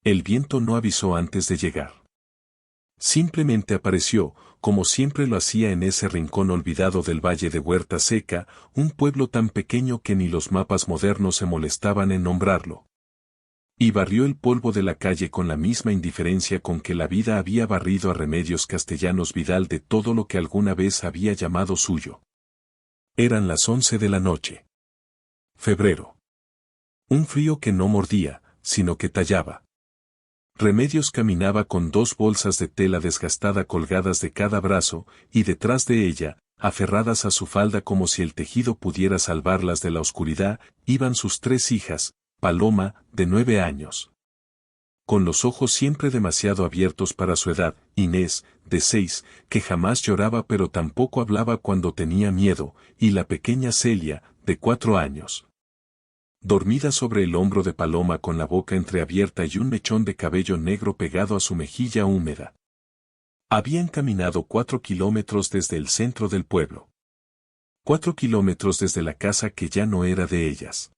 El viento no avisó antes de llegar. Simplemente apareció, como siempre lo hacía en ese rincón olvidado del valle de Huerta Seca, un pueblo tan pequeño que ni los mapas modernos se molestaban en nombrarlo. Y barrió el polvo de la calle con la misma indiferencia con que la vida había barrido a Remedios Castellanos Vidal de todo lo que alguna vez había llamado suyo. Eran las 11 de la noche. Febrero. Un frío que no mordía, sino que tallaba. Remedios caminaba con 2 bolsas de tela desgastada colgadas de cada brazo, y detrás de ella, aferradas a su falda como si el tejido pudiera salvarlas de la oscuridad, iban sus 3 hijas, Paloma, de 9 años. Con los ojos siempre demasiado abiertos para su edad, Inés, de 6, que jamás lloraba pero tampoco hablaba cuando tenía miedo, y la pequeña Celia, de 4 años. Dormida sobre el hombro de Paloma con la boca entreabierta y un mechón de cabello negro pegado a su mejilla húmeda. Habían caminado 4 kilómetros desde el centro del pueblo. 4 kilómetros desde la casa que ya no era de ellas.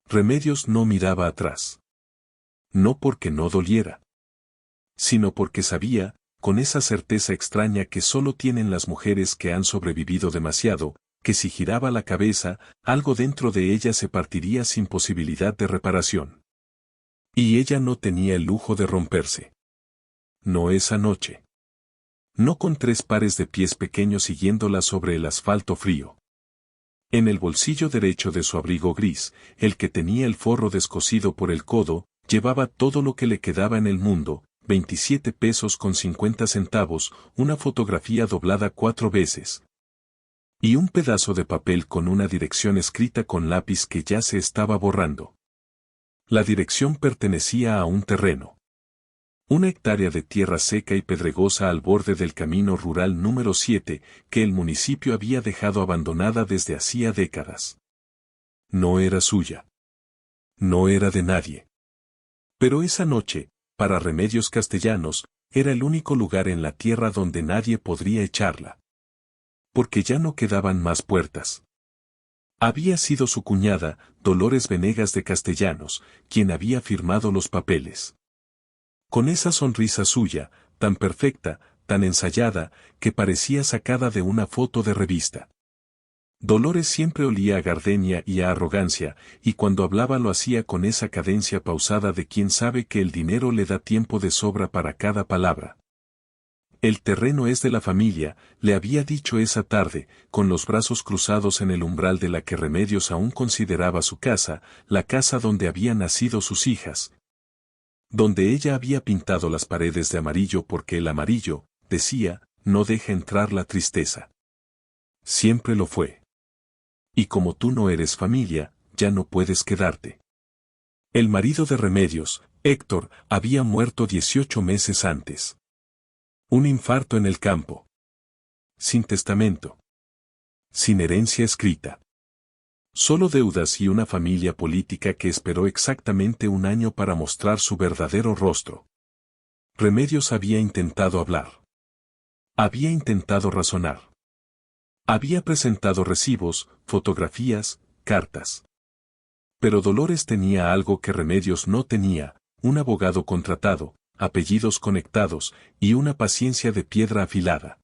Remedios no miraba atrás. No porque no doliera, sino porque sabía, con esa certeza extraña que solo tienen las mujeres que han sobrevivido demasiado, que si giraba la cabeza, algo dentro de ella se partiría sin posibilidad de reparación. Y ella no tenía el lujo de romperse. No esa noche. No con 3 pares de pies pequeños siguiéndola sobre el asfalto frío. En el bolsillo derecho de su abrigo gris, el que tenía el forro descosido por el codo, llevaba todo lo que le quedaba en el mundo, 27 pesos con 50 centavos, una fotografía doblada 4 veces. Y un pedazo de papel con una dirección escrita con lápiz que ya se estaba borrando. La dirección pertenecía a un terreno. 1 hectárea de tierra seca y pedregosa al borde del camino rural número 7, que el municipio había dejado abandonada desde hacía décadas. No era suya. No era de nadie. Pero esa noche, para Remedios Castellanos, era el único lugar en la tierra donde nadie podría echarla. Porque ya no quedaban más puertas. Había sido su cuñada, Dolores Venegas de Castellanos, quien había firmado los papeles. Con esa sonrisa suya, tan perfecta, tan ensayada, que parecía sacada de una foto de revista. Dolores siempre olía a gardenia y a arrogancia, y cuando hablaba lo hacía con esa cadencia pausada de quien sabe que el dinero le da tiempo de sobra para cada palabra. El terreno es de la familia, le había dicho esa tarde, con los brazos cruzados en el umbral de la que Remedios aún consideraba su casa, la casa donde habían nacido sus hijas. Donde ella había pintado las paredes de amarillo porque el amarillo, decía, no deja entrar la tristeza. Siempre lo fue. Y como tú no eres familia, ya no puedes quedarte. El marido de Remedios, Héctor, había muerto 18 meses antes. Un infarto en el campo. Sin testamento. Sin herencia escrita. Solo deudas y una familia política que esperó exactamente 1 año para mostrar su verdadero rostro. Remedios había intentado hablar. Había intentado razonar. Había presentado recibos, fotografías, cartas. Pero Dolores tenía algo que Remedios no tenía, un abogado contratado, apellidos conectados, y una paciencia de piedra afilada.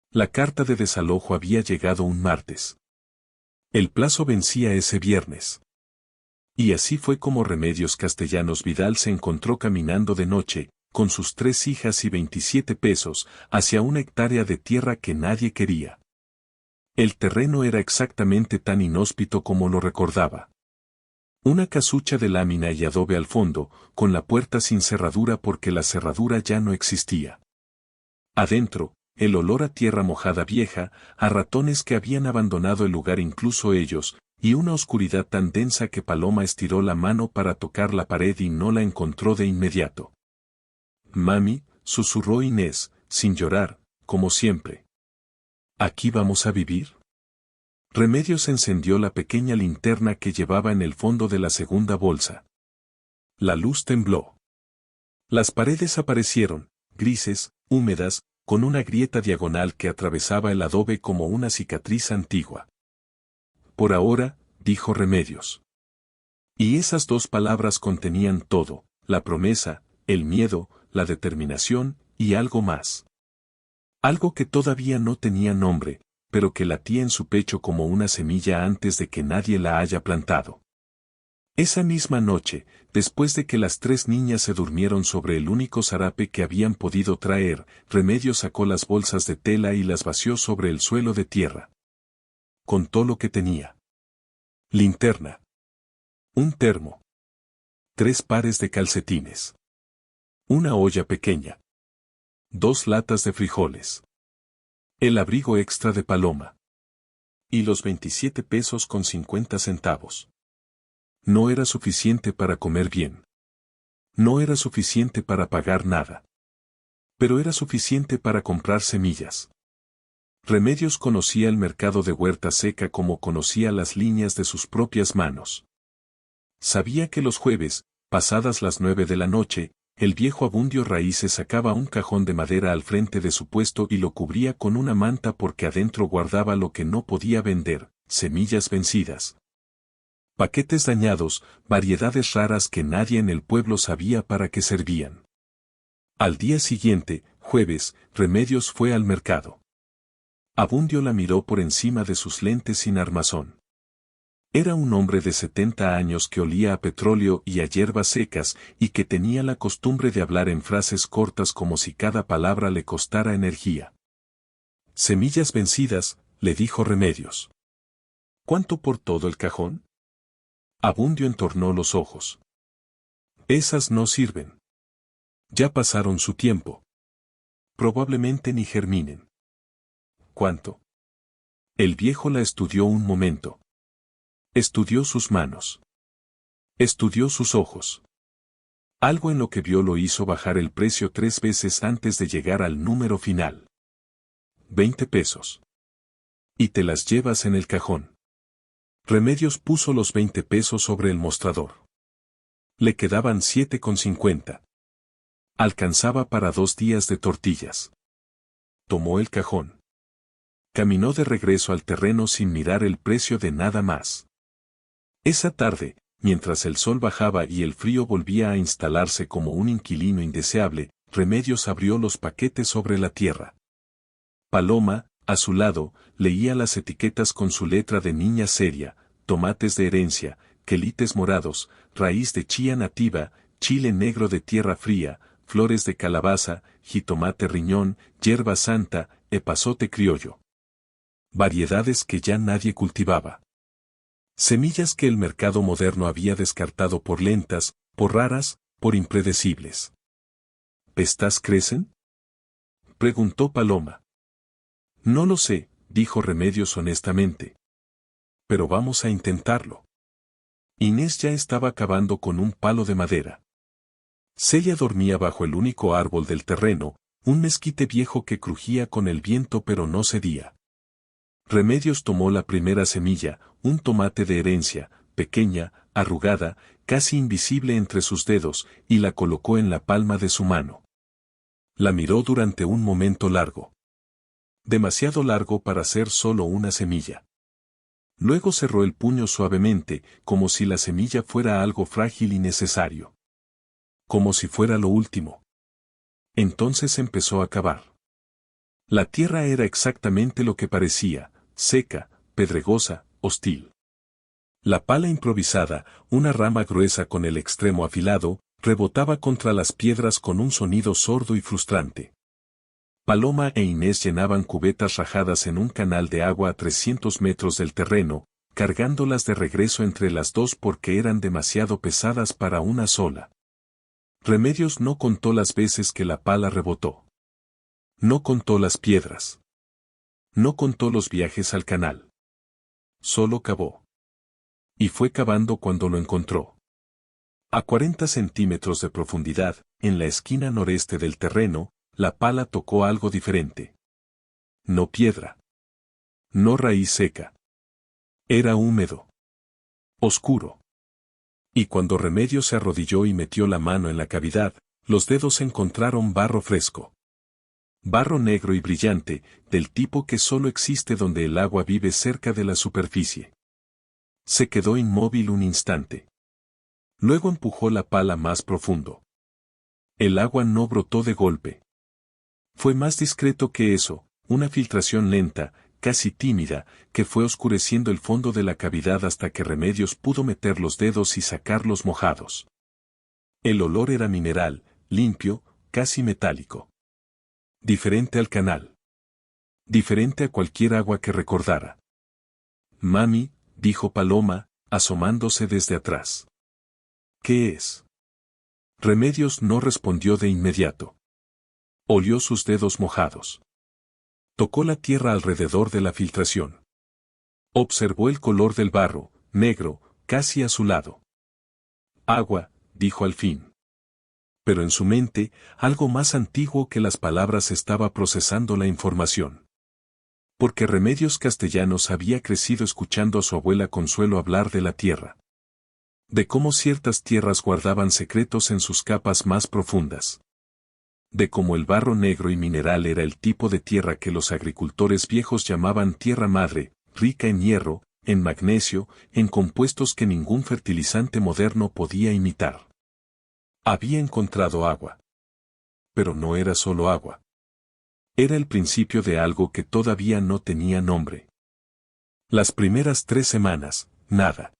La carta de desalojo había llegado un martes. El plazo vencía ese viernes. Y así fue como Remedios Castellanos Vidal se encontró caminando de noche, con sus 3 hijas y 27 pesos, hacia 1 hectárea de tierra que nadie quería. El terreno era exactamente tan inhóspito como lo recordaba. Una casucha de lámina y adobe al fondo, con la puerta sin cerradura porque la cerradura ya no existía. Adentro, el olor a tierra mojada vieja, a ratones que habían abandonado el lugar incluso ellos, y una oscuridad tan densa que Paloma estiró la mano para tocar la pared y no la encontró de inmediato. Mami, susurró Inés, sin llorar, como siempre. ¿Aquí vamos a vivir? Remedios encendió la pequeña linterna que llevaba en el fondo de la segunda bolsa. La luz tembló. Las paredes aparecieron, grises, húmedas, con una grieta diagonal que atravesaba el adobe como una cicatriz antigua. Por ahora, dijo Remedios. Y esas 2 palabras contenían todo, la promesa, el miedo, la determinación, y algo más. Algo que todavía no tenía nombre, pero que latía en su pecho como una semilla antes de que nadie la haya plantado. Esa misma noche, después de que las 3 niñas se durmieron sobre el único zarape que habían podido traer, Remedios sacó las bolsas de tela y las vació sobre el suelo de tierra. Contó lo que tenía. Linterna. Un termo. 3 pares de calcetines. Una olla pequeña. 2 latas de frijoles. El abrigo extra de Paloma. Y los 27 pesos con 50 centavos. No era suficiente para comer bien. No era suficiente para pagar nada. Pero era suficiente para comprar semillas. Remedios conocía el mercado de Huerta Seca como conocía las líneas de sus propias manos. Sabía que los jueves, pasadas las 9 de la noche, el viejo Abundio Raíces sacaba un cajón de madera al frente de su puesto y lo cubría con una manta porque adentro guardaba lo que no podía vender, semillas vencidas. Paquetes dañados, variedades raras que nadie en el pueblo sabía para qué servían. Al día siguiente, jueves, Remedios fue al mercado. Abundio la miró por encima de sus lentes sin armazón. Era un hombre de 70 años que olía a petróleo y a hierbas secas y que tenía la costumbre de hablar en frases cortas como si cada palabra le costara energía. Semillas vencidas, le dijo Remedios. ¿Cuánto por todo el cajón? Abundio entornó los ojos. Esas no sirven. Ya pasaron su tiempo. Probablemente ni germinen. ¿Cuánto? El viejo la estudió un momento. Estudió sus manos. Estudió sus ojos. Algo en lo que vio lo hizo bajar el precio 3 veces antes de llegar al número final. 20 pesos. Y te las llevas en el cajón. Remedios puso los 20 pesos sobre el mostrador. Le quedaban 7,50. Alcanzaba para 2 días de tortillas. Tomó el cajón. Caminó de regreso al terreno sin mirar el precio de nada más. Esa tarde, mientras el sol bajaba y el frío volvía a instalarse como un inquilino indeseable, Remedios abrió los paquetes sobre la tierra. Paloma, a su lado, leía las etiquetas con su letra de niña seria: tomates de herencia, quelites morados, raíz de chía nativa, chile negro de tierra fría, flores de calabaza, jitomate riñón, hierba santa, epazote criollo. Variedades que ya nadie cultivaba. Semillas que el mercado moderno había descartado por lentas, por raras, por impredecibles. ¿Pestas crecen? Preguntó Paloma. No lo sé, dijo Remedios honestamente. Pero vamos a intentarlo. Inés ya estaba cavando con un palo de madera. Celia dormía bajo el único árbol del terreno, un mezquite viejo que crujía con el viento pero no cedía. Remedios tomó la primera semilla, un tomate de herencia, pequeña, arrugada, casi invisible entre sus dedos, y la colocó en la palma de su mano. La miró durante un momento largo. Demasiado largo para ser solo una semilla. Luego cerró el puño suavemente, como si la semilla fuera algo frágil y necesario. Como si fuera lo último. Entonces empezó a cavar. La tierra era exactamente lo que parecía: seca, pedregosa, hostil. La pala improvisada, una rama gruesa con el extremo afilado, rebotaba contra las piedras con un sonido sordo y frustrante. Paloma e Inés llenaban cubetas rajadas en un canal de agua a 300 metros del terreno, cargándolas de regreso entre las dos porque eran demasiado pesadas para una sola. Remedios no contó las veces que la pala rebotó. No contó las piedras. No contó los viajes al canal. Solo cavó. Y fue cavando cuando lo encontró. A 40 centímetros de profundidad, en la esquina noreste del terreno, la pala tocó algo diferente. No piedra. No raíz seca. Era húmedo. Oscuro. Y cuando Remedios se arrodilló y metió la mano en la cavidad, los dedos encontraron barro fresco. Barro negro y brillante, del tipo que solo existe donde el agua vive cerca de la superficie. Se quedó inmóvil un instante. Luego empujó la pala más profundo. El agua no brotó de golpe. Fue más discreto que eso, una filtración lenta, casi tímida, que fue oscureciendo el fondo de la cavidad hasta que Remedios pudo meter los dedos y sacarlos mojados. El olor era mineral, limpio, casi metálico. Diferente al canal. Diferente a cualquier agua que recordara. Mami, dijo Paloma, asomándose desde atrás. ¿Qué es? Remedios no respondió de inmediato. Olió sus dedos mojados. Tocó la tierra alrededor de la filtración. Observó el color del barro, negro, casi azulado. Agua, dijo al fin. Pero en su mente, algo más antiguo que las palabras estaba procesando la información. Porque Remedios Castellanos había crecido escuchando a su abuela Consuelo hablar de la tierra. De cómo ciertas tierras guardaban secretos en sus capas más profundas. De cómo el barro negro y mineral era el tipo de tierra que los agricultores viejos llamaban tierra madre, rica en hierro, en magnesio, en compuestos que ningún fertilizante moderno podía imitar. Había encontrado agua. Pero no era solo agua. Era el principio de algo que todavía no tenía nombre. Las primeras 3 semanas, nada.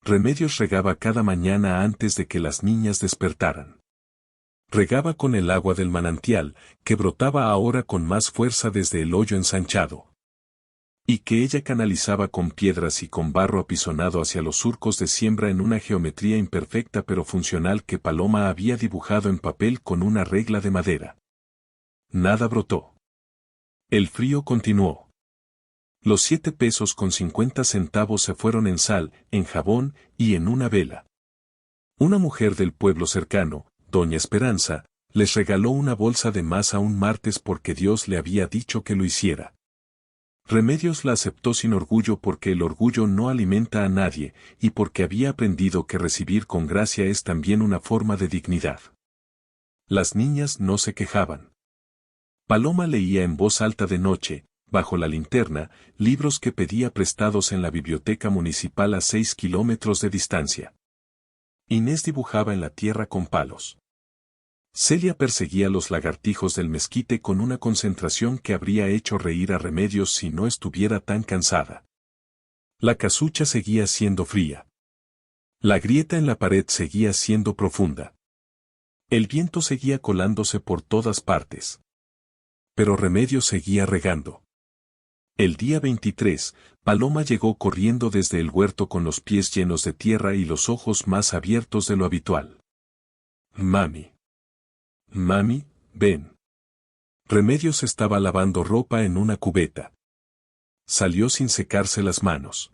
Remedios regaba cada mañana antes de que las niñas despertaran. Regaba con el agua del manantial, que brotaba ahora con más fuerza desde el hoyo ensanchado. Y que ella canalizaba con piedras y con barro apisonado hacia los surcos de siembra en una geometría imperfecta pero funcional que Paloma había dibujado en papel con una regla de madera. Nada brotó. El frío continuó. Los 7 pesos con 50 centavos se fueron en sal, en jabón y en una vela. Una mujer del pueblo cercano, Doña Esperanza, les regaló una bolsa de masa un martes porque Dios le había dicho que lo hiciera. Remedios la aceptó sin orgullo porque el orgullo no alimenta a nadie, y porque había aprendido que recibir con gracia es también una forma de dignidad. Las niñas no se quejaban. Paloma leía en voz alta de noche, bajo la linterna, libros que pedía prestados en la biblioteca municipal a 6 kilómetros de distancia. Inés dibujaba en la tierra con palos. Celia perseguía los lagartijos del mezquite con una concentración que habría hecho reír a Remedios si no estuviera tan cansada. La casucha seguía siendo fría. La grieta en la pared seguía siendo profunda. El viento seguía colándose por todas partes. Pero Remedios seguía regando. El día 23, Paloma llegó corriendo desde el huerto con los pies llenos de tierra y los ojos más abiertos de lo habitual. Mami. Mami, ven. Remedios estaba lavando ropa en una cubeta. Salió sin secarse las manos.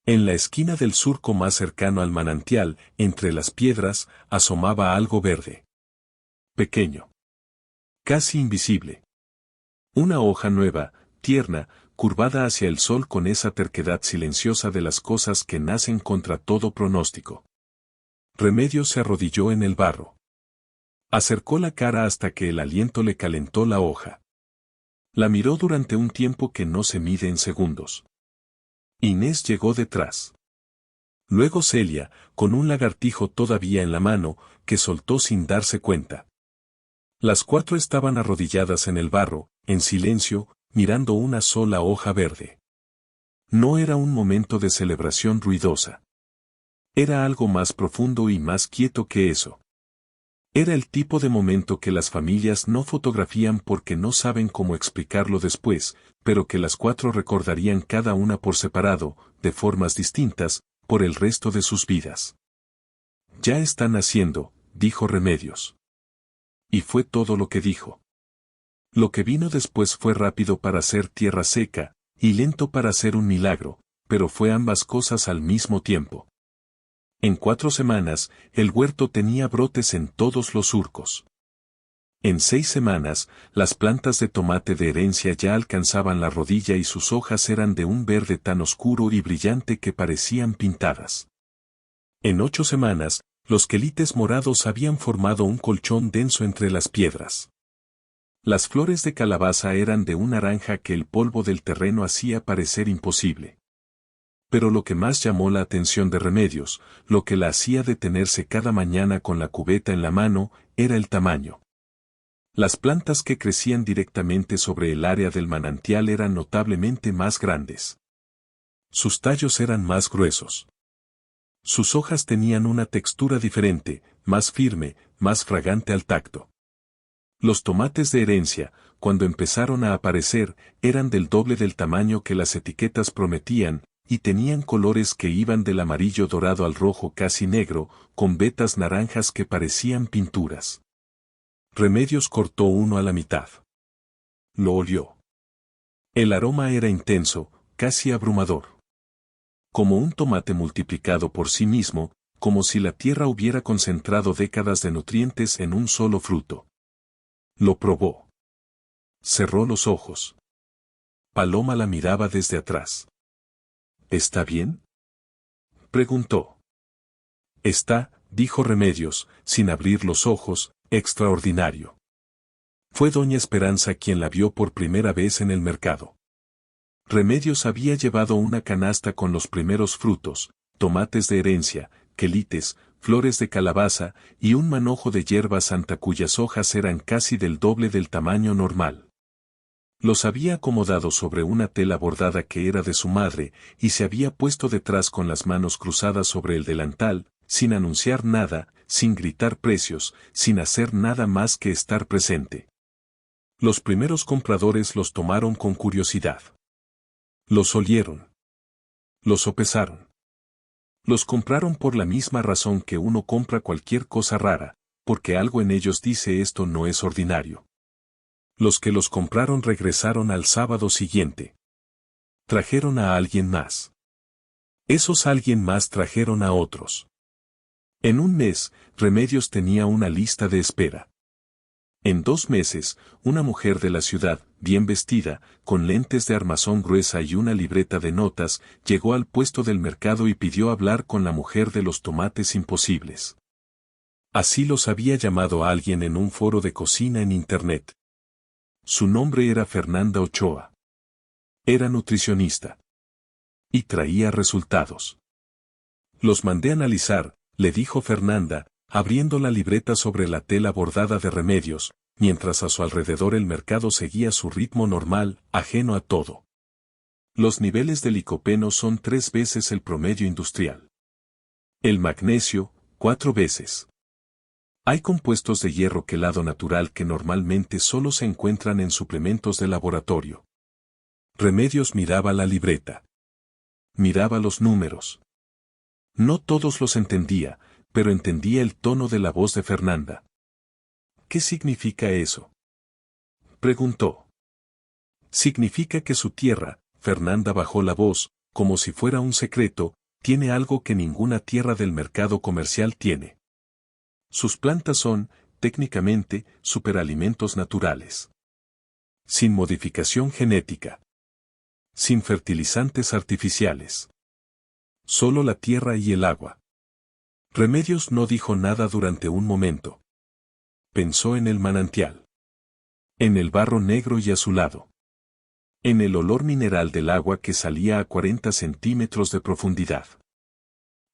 En la esquina del surco más cercano al manantial, entre las piedras, asomaba algo verde. Pequeño. Casi invisible. Una hoja nueva, tierna, curvada hacia el sol con esa terquedad silenciosa de las cosas que nacen contra todo pronóstico. Remedios se arrodilló en el barro. Acercó la cara hasta que el aliento le calentó la hoja. La miró durante un tiempo que no se mide en segundos. Inés llegó detrás. Luego Celia, con un lagartijo todavía en la mano, que soltó sin darse cuenta. Las 4 estaban arrodilladas en el barro, en silencio, mirando una sola hoja verde. No era un momento de celebración ruidosa. Era algo más profundo y más quieto que eso. Era el tipo de momento que las familias no fotografían porque no saben cómo explicarlo después, pero que las 4 recordarían cada una por separado, de formas distintas, por el resto de sus vidas. Ya están naciendo, dijo Remedios. Y fue todo lo que dijo. Lo que vino después fue rápido para ser tierra seca, y lento para ser un milagro, pero fue ambas cosas al mismo tiempo. En 4 semanas, el huerto tenía brotes en todos los surcos. En 6 semanas, las plantas de tomate de herencia ya alcanzaban la rodilla y sus hojas eran de un verde tan oscuro y brillante que parecían pintadas. En 8 semanas, los quelites morados habían formado un colchón denso entre las piedras. Las flores de calabaza eran de un naranja que el polvo del terreno hacía parecer imposible. Pero lo que más llamó la atención de Remedios, lo que la hacía detenerse cada mañana con la cubeta en la mano, era el tamaño. Las plantas que crecían directamente sobre el área del manantial eran notablemente más grandes. Sus tallos eran más gruesos. Sus hojas tenían una textura diferente, más firme, más fragante al tacto. Los tomates de herencia, cuando empezaron a aparecer, eran del doble del tamaño que las etiquetas prometían, y tenían colores que iban del amarillo dorado al rojo casi negro, con vetas naranjas que parecían pinturas. Remedios cortó uno a la mitad. Lo olió. El aroma era intenso, casi abrumador. Como un tomate multiplicado por sí mismo, como si la tierra hubiera concentrado décadas de nutrientes en un solo fruto. Lo probó. Cerró los ojos. Paloma la miraba desde atrás. ¿Está bien?, preguntó. Está, dijo Remedios, sin abrir los ojos, extraordinario. Fue doña Esperanza quien la vio por primera vez en el mercado. Remedios había llevado una canasta con los primeros frutos, tomates de herencia, quelites, flores de calabaza y un manojo de hierba santa cuyas hojas eran casi del doble del tamaño normal. Los había acomodado sobre una tela bordada que era de su madre, y se había puesto detrás con las manos cruzadas sobre el delantal, sin anunciar nada, sin gritar precios, sin hacer nada más que estar presente. Los primeros compradores los tomaron con curiosidad. Los olieron. Los sopesaron. Los compraron por la misma razón que uno compra cualquier cosa rara, porque algo en ellos dice esto no es ordinario. Los que los compraron regresaron al sábado siguiente. Trajeron a alguien más. Esos alguien más trajeron a otros. En un mes, Remedios tenía una lista de espera. En 2 meses, una mujer de la ciudad, bien vestida, con lentes de armazón gruesa y una libreta de notas, llegó al puesto del mercado y pidió hablar con la mujer de los tomates imposibles. Así los había llamado a alguien en un foro de cocina en Internet. Su nombre era Fernanda Ochoa. Era nutricionista. Y traía resultados. Los mandé analizar, le dijo Fernanda, abriendo la libreta sobre la tela bordada de Remedios, mientras a su alrededor el mercado seguía su ritmo normal, ajeno a todo. Los niveles de licopeno son 3 veces el promedio industrial. El magnesio, 4 veces. Hay compuestos de hierro quelado natural que normalmente solo se encuentran en suplementos de laboratorio. Remedios miraba la libreta. Miraba los números. No todos los entendía, pero entendía el tono de la voz de Fernanda. ¿Qué significa eso?, preguntó. Significa que su tierra, Fernanda bajó la voz, como si fuera un secreto, tiene algo que ninguna tierra del mercado comercial tiene. Sus plantas son, técnicamente, superalimentos naturales. Sin modificación genética. Sin fertilizantes artificiales. Solo la tierra y el agua. Remedios no dijo nada durante un momento. Pensó en el manantial. En el barro negro y azulado. En el olor mineral del agua que salía a 40 centímetros de profundidad.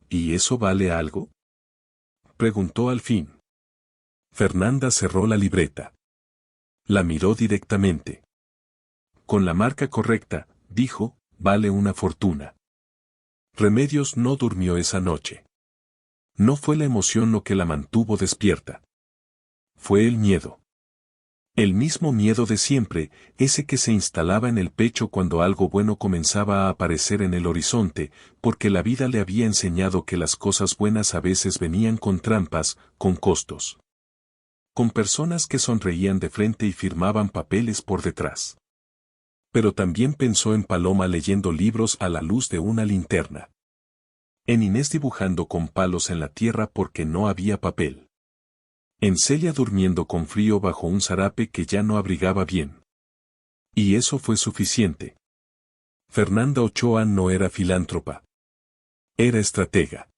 ¿Y eso vale algo?, preguntó al fin. Fernanda cerró la libreta. La miró directamente. Con la marca correcta, dijo, vale una fortuna. Remedios no durmió esa noche. No fue la emoción lo que la mantuvo despierta. Fue el miedo. El mismo miedo de siempre, ese que se instalaba en el pecho cuando algo bueno comenzaba a aparecer en el horizonte, porque la vida le había enseñado que las cosas buenas a veces venían con trampas, con costos. Con personas que sonreían de frente y firmaban papeles por detrás. Pero también pensó en Paloma leyendo libros a la luz de una linterna. En Inés dibujando con palos en la tierra porque no había papel. En Celia durmiendo con frío bajo un zarape que ya no abrigaba bien. Y eso fue suficiente. Fernanda Ochoa no era filántropa. Era estratega.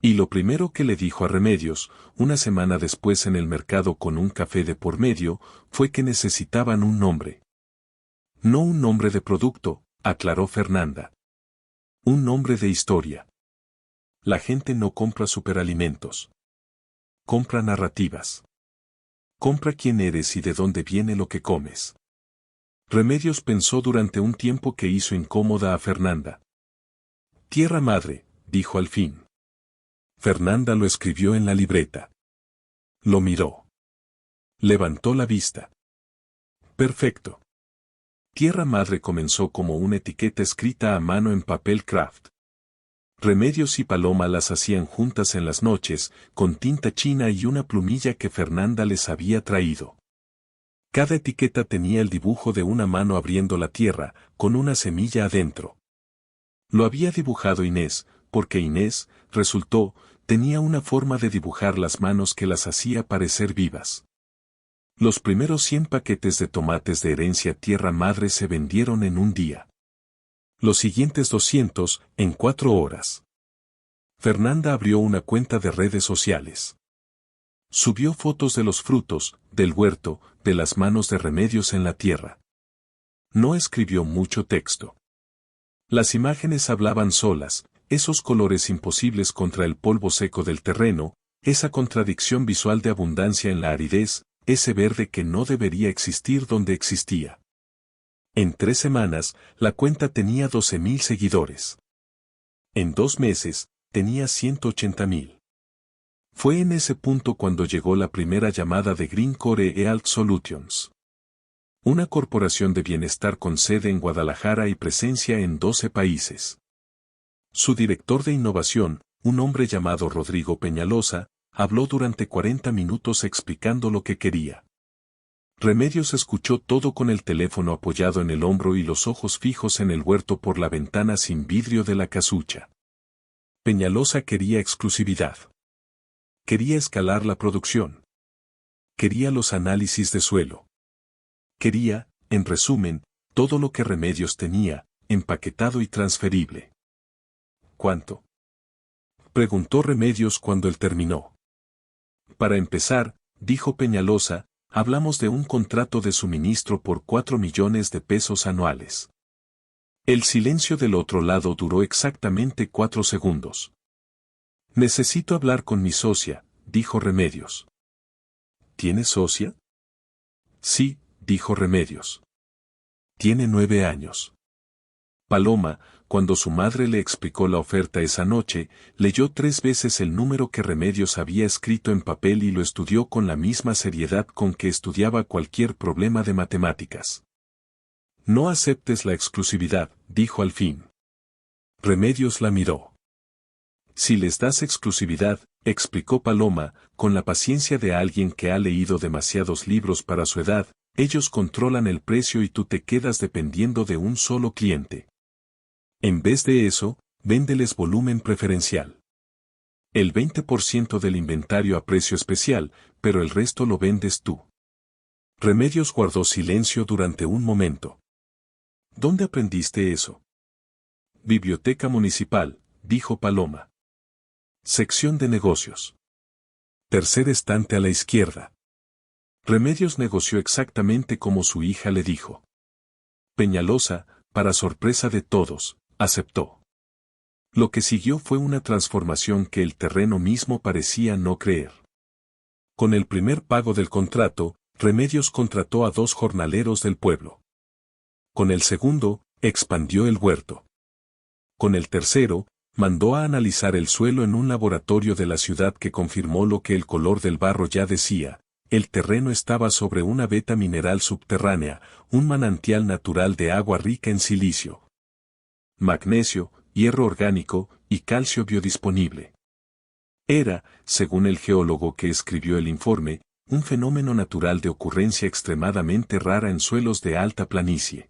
Y lo primero que le dijo a Remedios, una semana después en el mercado con un café de por medio, fue que necesitaban un nombre. No un nombre de producto, aclaró Fernanda. Un nombre de historia. La gente no compra superalimentos. Compra narrativas. Compra quién eres y de dónde viene lo que comes. Remedios pensó durante un tiempo que hizo incómoda a Fernanda. Tierra madre, dijo al fin. Fernanda lo escribió en la libreta. Lo miró. Levantó la vista. Perfecto. Tierra madre comenzó como una etiqueta escrita a mano en papel craft. Remedios y Paloma las hacían juntas en las noches, con tinta china y una plumilla que Fernanda les había traído. Cada etiqueta tenía el dibujo de una mano abriendo la tierra, con una semilla adentro. Lo había dibujado Inés, porque Inés, resultó, tenía una forma de dibujar las manos que las hacía parecer vivas. Los primeros 100 paquetes de tomates de herencia tierra madre se vendieron en un día. Los siguientes 200, en 4 horas. Fernanda abrió una cuenta de redes sociales. Subió fotos de los frutos, del huerto, de las manos de Remedios en la tierra. No escribió mucho texto. Las imágenes hablaban solas, esos colores imposibles contra el polvo seco del terreno, esa contradicción visual de abundancia en la aridez, ese verde que no debería existir donde existía. En 3 semanas, la cuenta tenía 12.000 seguidores. En 2 meses, tenía 180.000. Fue en ese punto cuando llegó la primera llamada de Greencore Health Solutions. Una corporación de bienestar con sede en Guadalajara y presencia en 12 países. Su director de innovación, un hombre llamado Rodrigo Peñalosa, habló durante 40 minutos explicando lo que quería. Remedios escuchó todo con el teléfono apoyado en el hombro y los ojos fijos en el huerto por la ventana sin vidrio de la casucha. Peñalosa quería exclusividad. Quería escalar la producción. Quería los análisis de suelo. Quería, en resumen, todo lo que Remedios tenía, empaquetado y transferible. ¿Cuánto? Preguntó Remedios cuando él terminó. Para empezar, dijo Peñalosa, hablamos de un contrato de suministro por 4 millones de pesos anuales. El silencio del otro lado duró exactamente 4 segundos. Necesito hablar con mi socia, dijo Remedios. ¿Tienes socia? Sí, dijo Remedios. Tiene 9 años. Paloma, cuando su madre le explicó la oferta esa noche, leyó 3 veces el número que Remedios había escrito en papel y lo estudió con la misma seriedad con que estudiaba cualquier problema de matemáticas. No aceptes la exclusividad, dijo al fin. Remedios la miró. Si les das exclusividad, explicó Paloma, con la paciencia de alguien que ha leído demasiados libros para su edad, ellos controlan el precio y tú te quedas dependiendo de un solo cliente. En vez de eso, véndeles volumen preferencial. El 20% del inventario a precio especial, pero el resto lo vendes tú. Remedios guardó silencio durante un momento. ¿Dónde aprendiste eso? Biblioteca Municipal, dijo Paloma. Sección de negocios. Tercer estante a la izquierda. Remedios negoció exactamente como su hija le dijo. Peñalosa, para sorpresa de todos, aceptó. Lo que siguió fue una transformación que el terreno mismo parecía no creer. Con el primer pago del contrato, Remedios contrató a 2 jornaleros del pueblo. Con el segundo, expandió el huerto. Con el tercero, mandó a analizar el suelo en un laboratorio de la ciudad que confirmó lo que el color del barro ya decía. El terreno estaba sobre una veta mineral subterránea, un manantial natural de agua rica en silicio, magnesio, hierro orgánico y calcio biodisponible. Era, según el geólogo que escribió el informe, un fenómeno natural de ocurrencia extremadamente rara en suelos de alta planicie.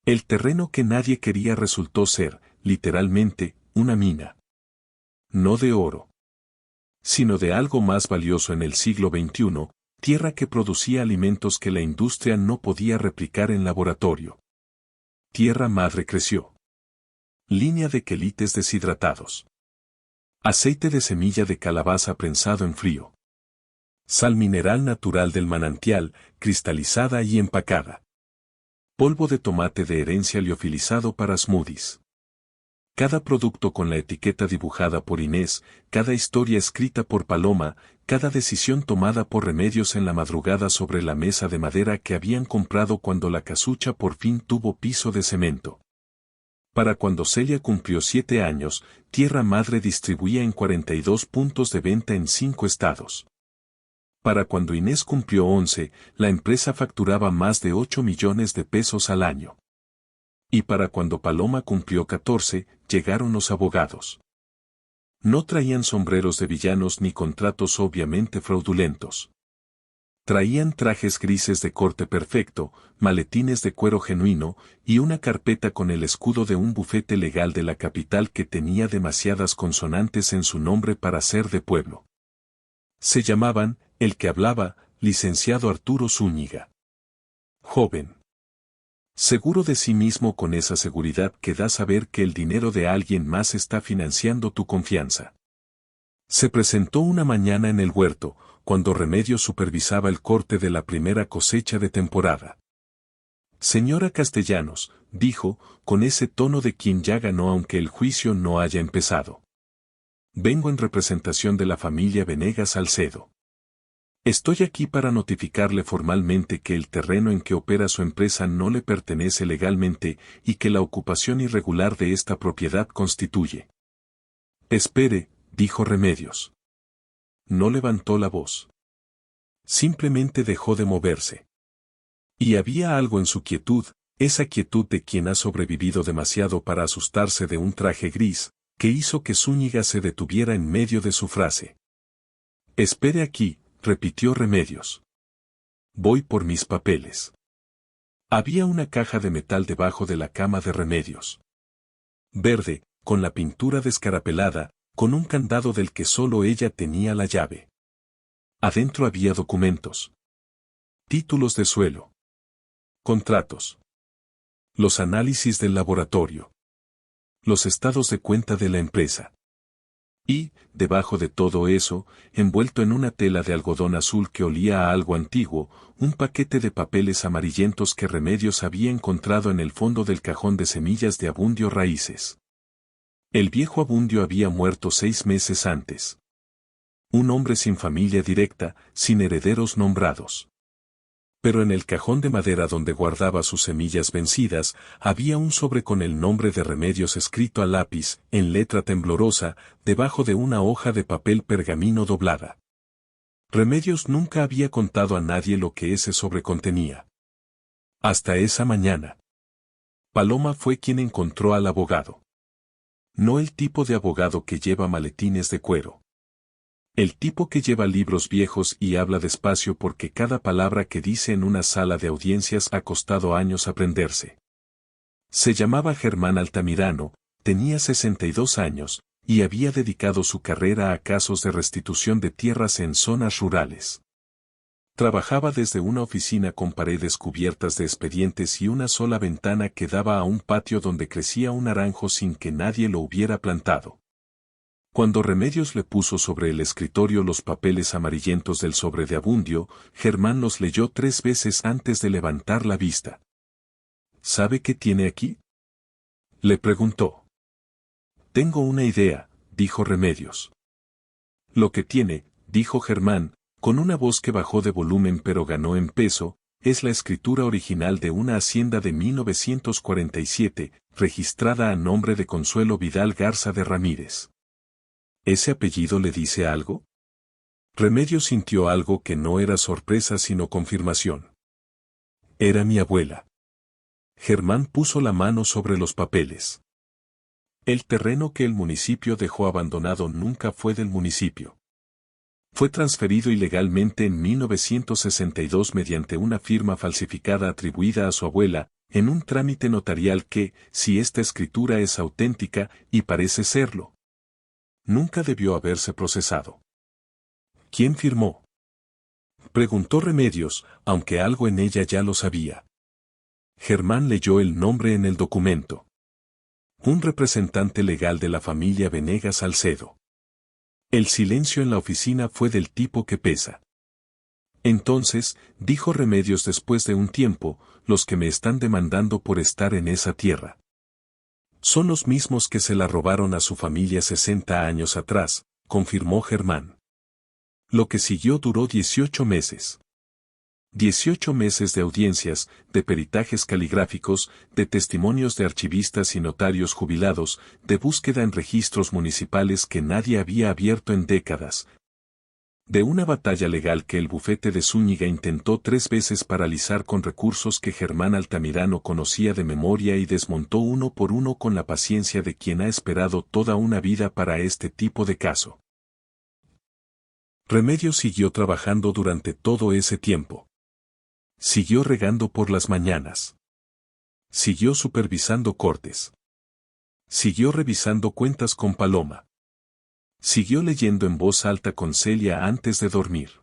El terreno que nadie quería resultó ser, literalmente, una mina. No de oro, sino de algo más valioso en el siglo XXI, tierra que producía alimentos que la industria no podía replicar en laboratorio. Tierra madre creció. Línea de quelites deshidratados. Aceite de semilla de calabaza prensado en frío. Sal mineral natural del manantial, cristalizada y empacada. Polvo de tomate de herencia liofilizado para smoothies. Cada producto con la etiqueta dibujada por Inés, cada historia escrita por Paloma, cada decisión tomada por Remedios en la madrugada sobre la mesa de madera que habían comprado cuando la casucha por fin tuvo piso de cemento. Para cuando Celia cumplió 7 años, Tierra Madre distribuía en 42 puntos de venta en 5 estados. Para cuando Inés cumplió 11, la empresa facturaba más de 8 millones de pesos al año. Y para cuando Paloma cumplió 14, llegaron los abogados. No traían sombreros de villanos ni contratos obviamente fraudulentos. Traían trajes grises de corte perfecto, maletines de cuero genuino y una carpeta con el escudo de un bufete legal de la capital que tenía demasiadas consonantes en su nombre para ser de pueblo. Se llamaban, el que hablaba, licenciado Arturo Zúñiga. Joven. Seguro de sí mismo con esa seguridad que da saber que el dinero de alguien más está financiando tu confianza. Se presentó una mañana en el huerto, cuando Remedios supervisaba el corte de la primera cosecha de temporada. Señora Castellanos, dijo, con ese tono de quien ya ganó aunque el juicio no haya empezado. Vengo en representación de la familia Venegas Salcedo. Estoy aquí para notificarle formalmente que el terreno en que opera su empresa no le pertenece legalmente y que la ocupación irregular de esta propiedad constituye. Espere, dijo Remedios. No levantó la voz. Simplemente dejó de moverse. Y había algo en su quietud, esa quietud de quien ha sobrevivido demasiado para asustarse de un traje gris, que hizo que Zúñiga se detuviera en medio de su frase. Espere aquí, repitió Remedios. Voy por mis papeles. Había una caja de metal debajo de la cama de Remedios. Verde, con la pintura descarapelada, con un candado del que solo ella tenía la llave. Adentro había documentos. Títulos de suelo. Contratos. Los análisis del laboratorio. Los estados de cuenta de la empresa. Y, debajo de todo eso, envuelto en una tela de algodón azul que olía a algo antiguo, un paquete de papeles amarillentos que Remedios había encontrado en el fondo del cajón de semillas de Abundio Raíces. El viejo Abundio había muerto 6 meses antes. Un hombre sin familia directa, sin herederos nombrados. Pero en el cajón de madera donde guardaba sus semillas vencidas, había un sobre con el nombre de Remedios escrito a lápiz, en letra temblorosa, debajo de una hoja de papel pergamino doblada. Remedios nunca había contado a nadie lo que ese sobre contenía. Hasta esa mañana. Paloma fue quien encontró al abogado. No el tipo de abogado que lleva maletines de cuero. El tipo que lleva libros viejos y habla despacio porque cada palabra que dice en una sala de audiencias ha costado años aprenderse. Se llamaba Germán Altamirano, tenía 62 años, y había dedicado su carrera a casos de restitución de tierras en zonas rurales. Trabajaba desde una oficina con paredes cubiertas de expedientes y una sola ventana que daba a un patio donde crecía un naranjo sin que nadie lo hubiera plantado. Cuando Remedios le puso sobre el escritorio los papeles amarillentos del sobre de Abundio, Germán los leyó 3 veces antes de levantar la vista. ¿Sabe qué tiene aquí?, le preguntó. Tengo una idea, dijo Remedios. Lo que tiene, dijo Germán, con una voz que bajó de volumen pero ganó en peso, es la escritura original de una hacienda de 1947, registrada a nombre de Consuelo Vidal Garza de Ramírez. ¿Ese apellido le dice algo? Remedios sintió algo que no era sorpresa sino confirmación. Era mi abuela. Germán puso la mano sobre los papeles. El terreno que el municipio dejó abandonado nunca fue del municipio. Fue transferido ilegalmente en 1962 mediante una firma falsificada atribuida a su abuela, en un trámite notarial que, si esta escritura es auténtica, y parece serlo, nunca debió haberse procesado. ¿Quién firmó?, preguntó Remedios, aunque algo en ella ya lo sabía. Germán leyó el nombre en el documento. Un representante legal de la familia Venegas Salcedo. El silencio en la oficina fue del tipo que pesa. Entonces, dijo Remedios después de un tiempo, los que me están demandando por estar en esa tierra. Son los mismos que se la robaron a su familia 60 años atrás, confirmó Germán. Lo que siguió duró 18 meses. 18 meses de audiencias, de peritajes caligráficos, de testimonios de archivistas y notarios jubilados, de búsqueda en registros municipales que nadie había abierto en décadas. De una batalla legal que el bufete de Zúñiga intentó 3 veces paralizar con recursos que Germán Altamirano conocía de memoria y desmontó uno por uno con la paciencia de quien ha esperado toda una vida para este tipo de caso. Remedios siguió trabajando durante todo ese tiempo. Siguió regando por las mañanas. Siguió supervisando cortes. Siguió revisando cuentas con Paloma. Siguió leyendo en voz alta con Celia antes de dormir.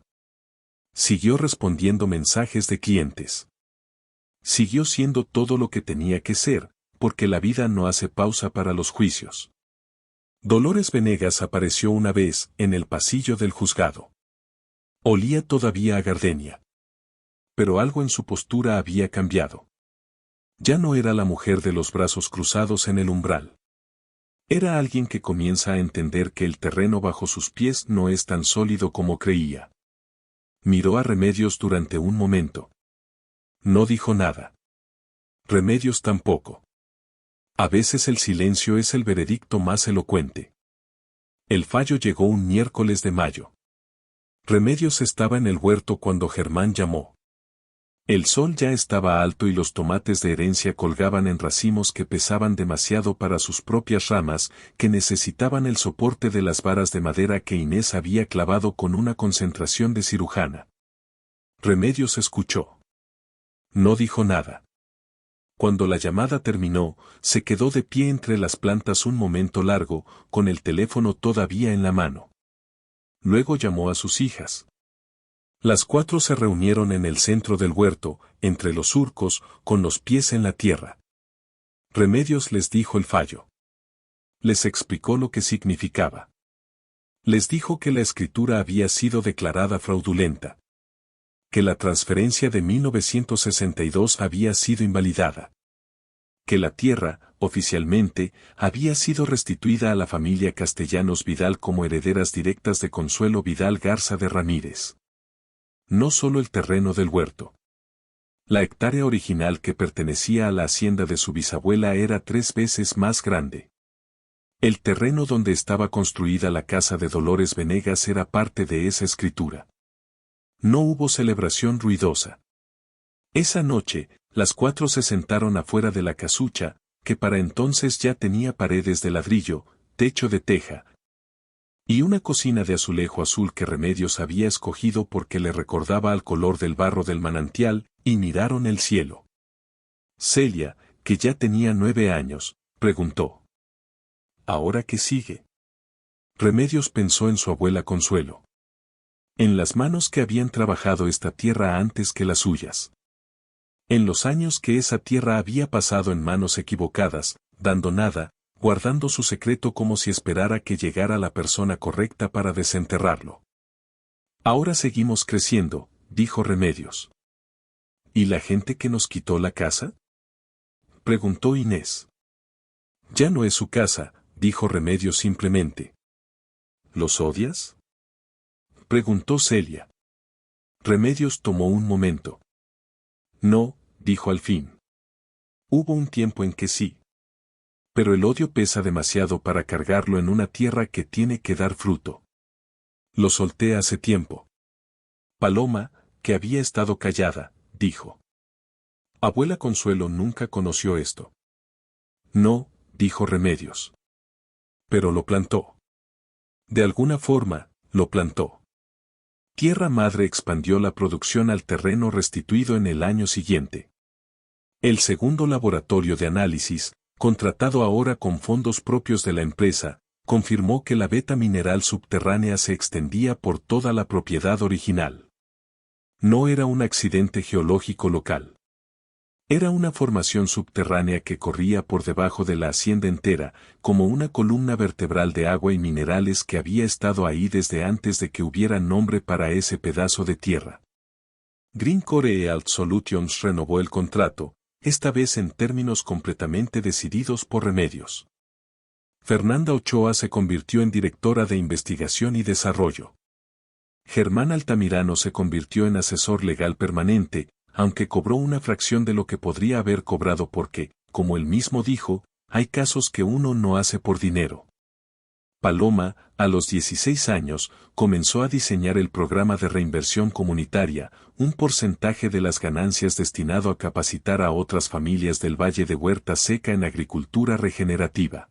Siguió respondiendo mensajes de clientes. Siguió siendo todo lo que tenía que ser, porque la vida no hace pausa para los juicios. Dolores Venegas apareció una vez en el pasillo del juzgado. Olía todavía a gardenia. Pero algo en su postura había cambiado. Ya no era la mujer de los brazos cruzados en el umbral. Era alguien que comienza a entender que el terreno bajo sus pies no es tan sólido como creía. Miró a Remedios durante un momento. No dijo nada. Remedios tampoco. A veces el silencio es el veredicto más elocuente. El fallo llegó un miércoles de mayo. Remedios estaba en el huerto cuando Germán llamó. El sol ya estaba alto y los tomates de herencia colgaban en racimos que pesaban demasiado para sus propias ramas, que necesitaban el soporte de las varas de madera que Inés había clavado con una concentración de cirujana. Remedios escuchó. No dijo nada. Cuando la llamada terminó, se quedó de pie entre las plantas un momento largo, con el teléfono todavía en la mano. Luego llamó a sus hijas. Las 4 se reunieron en el centro del huerto, entre los surcos, con los pies en la tierra. Remedios les dijo el fallo. Les explicó lo que significaba. Les dijo que la escritura había sido declarada fraudulenta. Que la transferencia de 1962 había sido invalidada. Que la tierra, oficialmente, había sido restituida a la familia Castellanos Vidal como herederas directas de Consuelo Vidal Garza de Ramírez. No solo el terreno del huerto. La hectárea original que pertenecía a la hacienda de su bisabuela era 3 veces más grande. El terreno donde estaba construida la casa de Dolores Venegas era parte de esa escritura. No hubo celebración ruidosa. Esa noche, las 4 se sentaron afuera de la casucha, que para entonces ya tenía paredes de ladrillo, techo de teja, y una cocina de azulejo azul que Remedios había escogido porque le recordaba al color del barro del manantial, y miraron el cielo. Celia, que ya tenía 9 años, preguntó. ¿Ahora qué sigue? Remedios pensó en su abuela Consuelo. En las manos que habían trabajado esta tierra antes que las suyas. En los años que esa tierra había pasado en manos equivocadas, dando nada, guardando su secreto como si esperara que llegara la persona correcta para desenterrarlo. Ahora seguimos creciendo, dijo Remedios. ¿Y la gente que nos quitó la casa? Preguntó Inés. Ya no es su casa, dijo Remedios simplemente. ¿Los odias? Preguntó Celia. Remedios tomó un momento. No, dijo al fin. Hubo un tiempo en que sí. Pero el odio pesa demasiado para cargarlo en una tierra que tiene que dar fruto. Lo solté hace tiempo. Paloma, que había estado callada, dijo. Abuela Consuelo nunca conoció esto. No, dijo Remedios. Pero lo plantó. De alguna forma, lo plantó. Tierra Madre expandió la producción al terreno restituido en el año siguiente. El segundo laboratorio de análisis, contratado ahora con fondos propios de la empresa, confirmó que la veta mineral subterránea se extendía por toda la propiedad original. No era un accidente geológico local. Era una formación subterránea que corría por debajo de la hacienda entera, como una columna vertebral de agua y minerales que había estado ahí desde antes de que hubiera nombre para ese pedazo de tierra. Greencore Earth Solutions renovó el contrato, esta vez en términos completamente decididos por Remedios. Fernanda Ochoa se convirtió en directora de investigación y desarrollo. Germán Altamirano se convirtió en asesor legal permanente, aunque cobró una fracción de lo que podría haber cobrado porque, como él mismo dijo, hay casos que uno no hace por dinero. Paloma, a los 16 años, comenzó a diseñar el programa de reinversión comunitaria, un porcentaje de las ganancias destinado a capacitar a otras familias del Valle de Huerta Seca en agricultura regenerativa.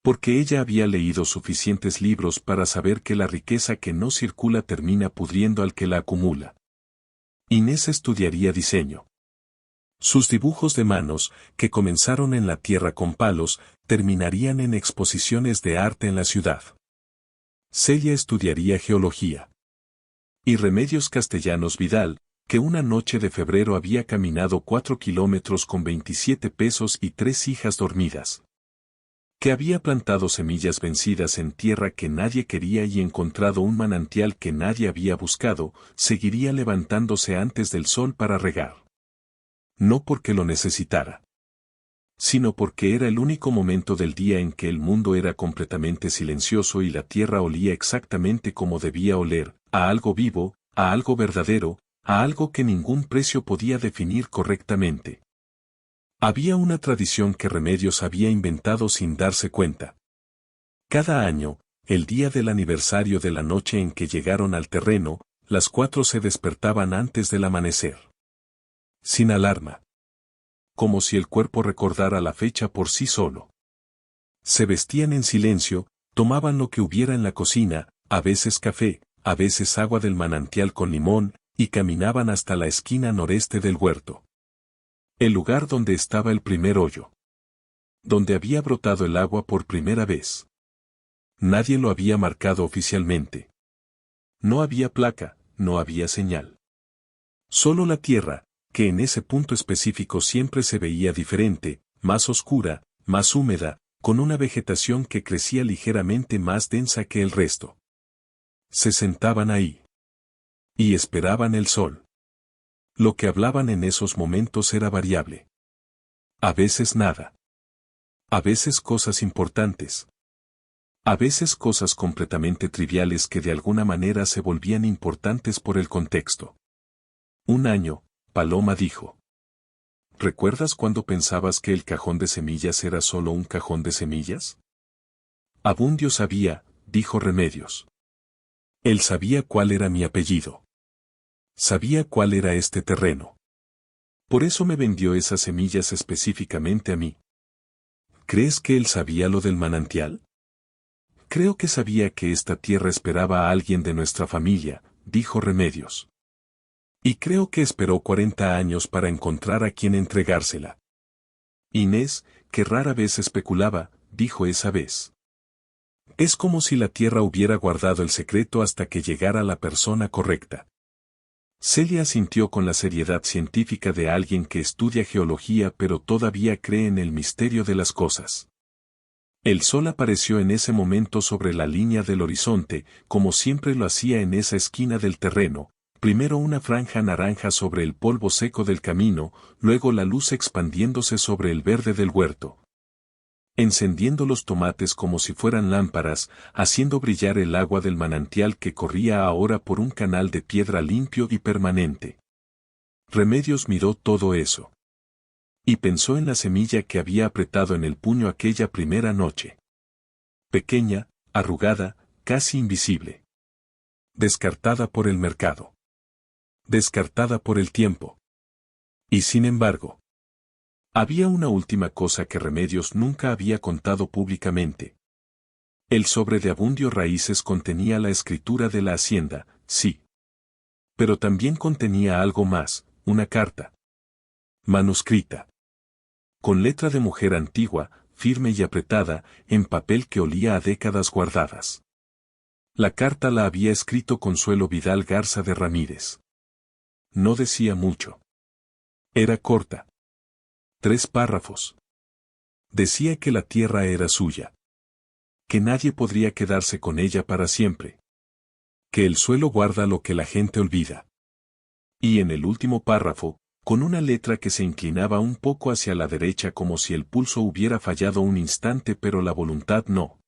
Porque ella había leído suficientes libros para saber que la riqueza que no circula termina pudriendo al que la acumula. Inés estudiaría diseño. Sus dibujos de manos, que comenzaron en la tierra con palos, terminarían en exposiciones de arte en la ciudad. Celia estudiaría geología. Y Remedios Castellanos Vidal, que una noche de febrero había caminado 4 kilómetros con 27 pesos y 3 hijas dormidas. Que había plantado semillas vencidas en tierra que nadie quería y encontrado un manantial que nadie había buscado, seguiría levantándose antes del sol para regar. No porque lo necesitara, sino porque era el único momento del día en que el mundo era completamente silencioso y la tierra olía exactamente como debía oler, a algo vivo, a algo verdadero, a algo que ningún precio podía definir correctamente. Había una tradición que Remedios había inventado sin darse cuenta. Cada año, el día del aniversario de la noche en que llegaron al terreno, las 4 se despertaban antes del amanecer. Sin alarma. Como si el cuerpo recordara la fecha por sí solo. Se vestían en silencio, tomaban lo que hubiera en la cocina, a veces café, a veces agua del manantial con limón, y caminaban hasta la esquina noreste del huerto. El lugar donde estaba el primer hoyo. Donde había brotado el agua por primera vez. Nadie lo había marcado oficialmente. No había placa, no había señal. Solo la tierra, que en ese punto específico siempre se veía diferente, más oscura, más húmeda, con una vegetación que crecía ligeramente más densa que el resto. Se sentaban ahí. Y esperaban el sol. Lo que hablaban en esos momentos era variable. A veces nada. A veces cosas importantes. A veces cosas completamente triviales que de alguna manera se volvían importantes por el contexto. Un año, Paloma dijo. ¿Recuerdas cuando pensabas que el cajón de semillas era solo un cajón de semillas? Abundio sabía, dijo Remedios. Él sabía cuál era mi apellido. Sabía cuál era este terreno. Por eso me vendió esas semillas específicamente a mí. ¿Crees que él sabía lo del manantial? Creo que sabía que esta tierra esperaba a alguien de nuestra familia, dijo Remedios. Y creo que esperó 40 años para encontrar a quien entregársela. Inés, que rara vez especulaba, dijo esa vez. Es como si la tierra hubiera guardado el secreto hasta que llegara la persona correcta. Celia asintió con la seriedad científica de alguien que estudia geología pero todavía cree en el misterio de las cosas. El sol apareció en ese momento sobre la línea del horizonte, como siempre lo hacía en esa esquina del terreno, primero una franja naranja sobre el polvo seco del camino, luego la luz expandiéndose sobre el verde del huerto. Encendiendo los tomates como si fueran lámparas, haciendo brillar el agua del manantial que corría ahora por un canal de piedra limpio y permanente. Remedios miró todo eso. Y pensó en la semilla que había apretado en el puño aquella primera noche. Pequeña, arrugada, casi invisible. Descartada por el mercado. Descartada por el tiempo. Y sin embargo, había una última cosa que Remedios nunca había contado públicamente. El sobre de Abundio Raíces contenía la escritura de la hacienda, sí. Pero también contenía algo más, una carta. Manuscrita. Con letra de mujer antigua, firme y apretada, en papel que olía a décadas guardadas. La carta la había escrito Consuelo Vidal Garza de Ramírez. No decía mucho. Era corta. 3 párrafos. Decía que la tierra era suya. Que nadie podría quedarse con ella para siempre. Que el suelo guarda lo que la gente olvida. Y en el último párrafo, con una letra que se inclinaba un poco hacia la derecha como si el pulso hubiera fallado un instante pero la voluntad no.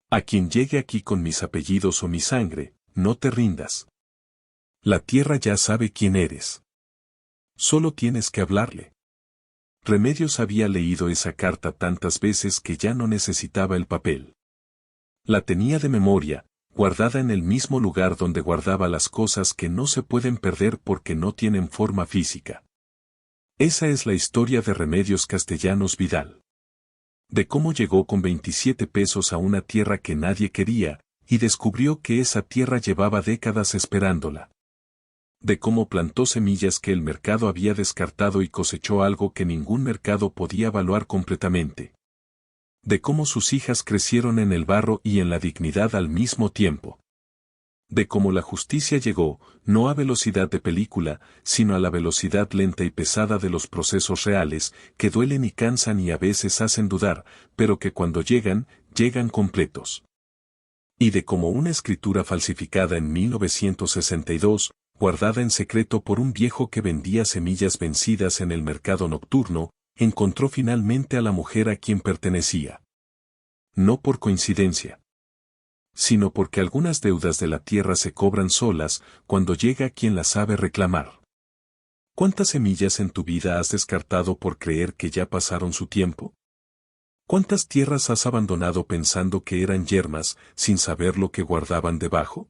A quien llegue aquí con mis apellidos o mi sangre, no te rindas. La tierra ya sabe quién eres. Solo tienes que hablarle. Remedios había leído esa carta tantas veces que ya no necesitaba el papel. La tenía de memoria, guardada en el mismo lugar donde guardaba las cosas que no se pueden perder porque no tienen forma física. Esa es la historia de Remedios Castellanos Vidal. De cómo llegó con 27 pesos a una tierra que nadie quería, y descubrió que esa tierra llevaba décadas esperándola. De cómo plantó semillas que el mercado había descartado y cosechó algo que ningún mercado podía evaluar completamente. De cómo sus hijas crecieron en el barro y en la dignidad al mismo tiempo. De cómo la justicia llegó, no a velocidad de película, sino a la velocidad lenta y pesada de los procesos reales, que duelen y cansan y a veces hacen dudar, pero que cuando llegan, llegan completos. Y de cómo una escritura falsificada en 1962, guardada en secreto por un viejo que vendía semillas vencidas en el mercado nocturno, encontró finalmente a la mujer a quien pertenecía. No por coincidencia, sino porque algunas deudas de la tierra se cobran solas cuando llega quien las sabe reclamar. ¿Cuántas semillas en tu vida has descartado por creer que ya pasaron su tiempo? ¿Cuántas tierras has abandonado pensando que eran yermas sin saber lo que guardaban debajo?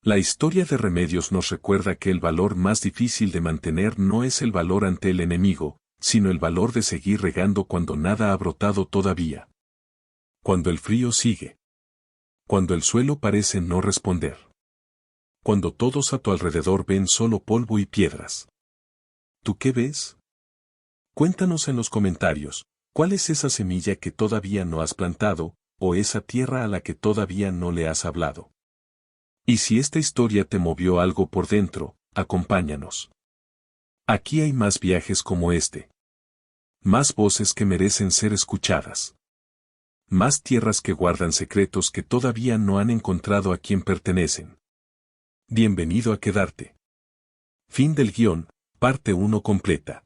La historia de Remedios nos recuerda que el valor más difícil de mantener no es el valor ante el enemigo, sino el valor de seguir regando cuando nada ha brotado todavía. Cuando el frío sigue. Cuando el suelo parece no responder. Cuando todos a tu alrededor ven solo polvo y piedras. ¿Tú qué ves? Cuéntanos en los comentarios, ¿cuál es esa semilla que todavía no has plantado, o esa tierra a la que todavía no le has hablado? Y si esta historia te movió algo por dentro, acompáñanos. Aquí hay más viajes como este. Más voces que merecen ser escuchadas. Más tierras que guardan secretos que todavía no han encontrado a quien pertenecen. Bienvenido a quedarte. Fin del guión, parte 1 completa.